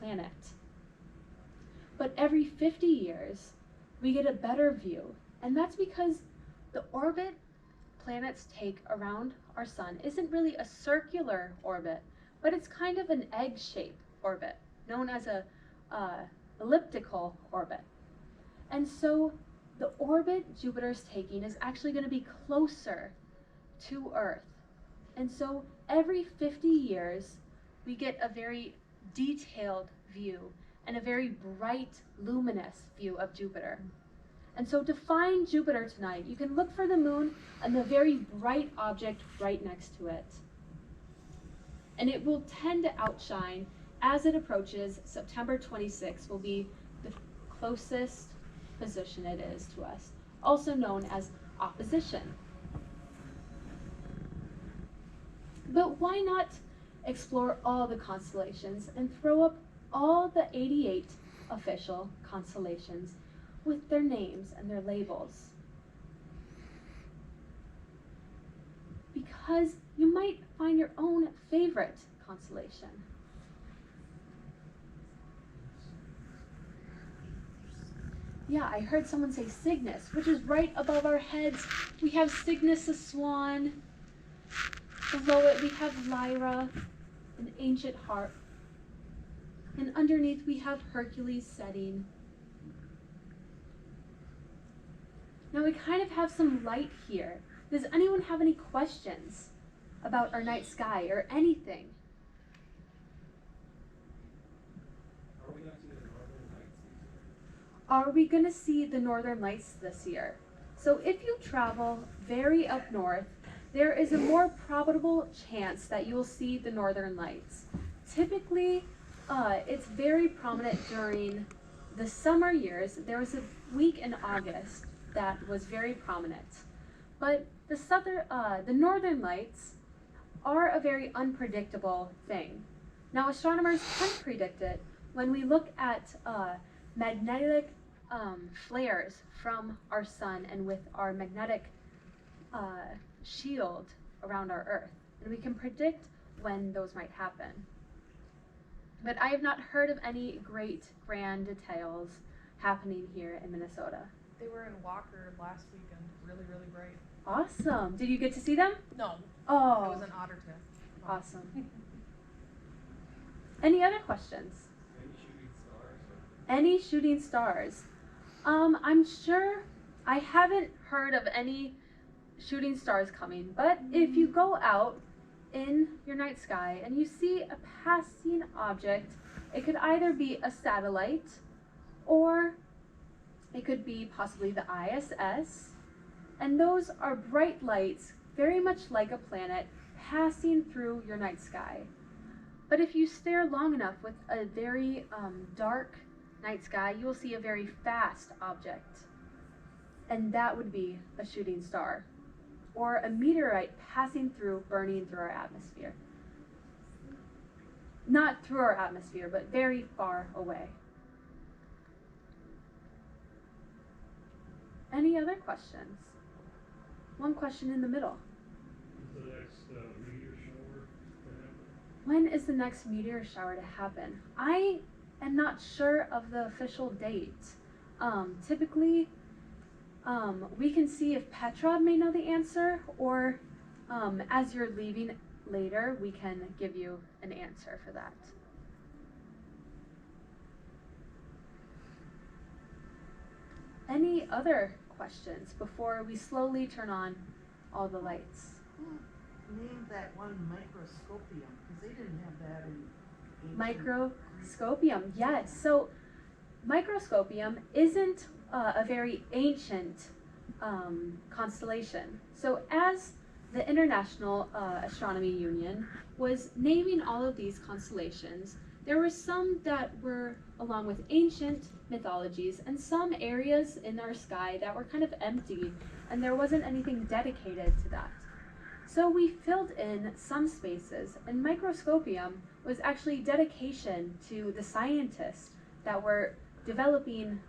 planet. But every 50 years, we get a better view, and that's because the orbit planets take around our sun isn't really a circular orbit, but it's kind of an egg-shaped orbit, known as a elliptical orbit. And so the orbit Jupiter's taking is actually going to be closer to Earth. And so every 50 years, we get a very detailed view and a very bright, luminous view of Jupiter. And so to find Jupiter tonight, you can look for the moon and the very bright object right next to it. And it will tend to outshine as it approaches. September 26th will be the closest position it is to us, also known as opposition. But why not explore all the constellations and throw up all the 88 official constellations with their names and their labels? Because you might find your own favorite constellation. Yeah, I heard someone say Cygnus, which is right above our heads. We have Cygnus the swan. Below it we have Lyra, an ancient harp. And underneath we have Hercules setting. Now we kind of have some light here. Does anyone have any questions about our night sky or anything? Are we going to see the Northern Lights this year? So if you travel very up north, there is a more probable chance that you will see the Northern Lights. Typically, it's very prominent during the summer years. There was a week in August that was very prominent. But the Northern Lights are a very unpredictable thing. Now, astronomers can predict it when we look at magnetic flares from our sun and with our magnetic shield around our Earth. And we can predict when those might happen. But I have not heard of any great grand details happening here in Minnesota. They were in Walker last weekend, really, really bright. Awesome. Did you get to see them? No. Oh. It was in Otterton. Awesome. Any other questions? Any shooting stars? I'm sure I haven't heard of any shooting stars coming, but if you go out in your night sky and you see a passing object, it could either be a satellite or it could be possibly the ISS, and those are bright lights, very much like a planet, passing through your night sky. But if you stare long enough with a very dark night sky, you will see a very fast object, and that would be a shooting star, or a meteorite passing through, burning through our atmosphere. Not through our atmosphere, but very far away. Any other questions? One question in the middle. Is the next meteor shower to happen? When is the next meteor shower to happen? I am not sure of the official date. Typically, we can see if Petra may know the answer, or as you're leaving later, we can give you an answer for that. Any other questions before we slowly turn on all the lights? Name that one microscopium, because they didn't have that in ancient Microscopium, yes. So microscopium isn't a very ancient constellation. So as the International Astronomy Union was naming all of these constellations, there were some that were along with ancient mythologies and some areas in our sky that were kind of empty and there wasn't anything dedicated to that. So we filled in some spaces, and microscopium was actually dedication to the scientists that were developing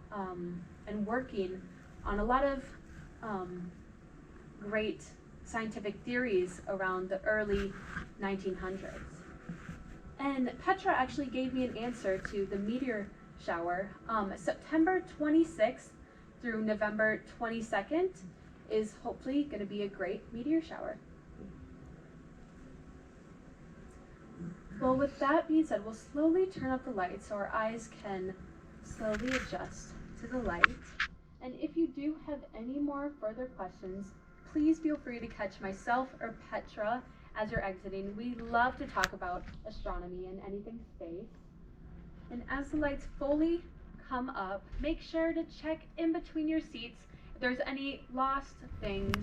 and working on a lot of great scientific theories around the early 1900s. And Petra actually gave me an answer to the meteor shower. September 26th through November 22nd is hopefully going to be a great meteor shower. Well, with that being said, we'll slowly turn up the light so our eyes can slowly adjust to the light. And if you do have any more further questions, please feel free to catch myself or Petra as you're exiting. We love to talk about astronomy and anything space. And as the lights fully come up, make sure to check in between your seats if there's any lost things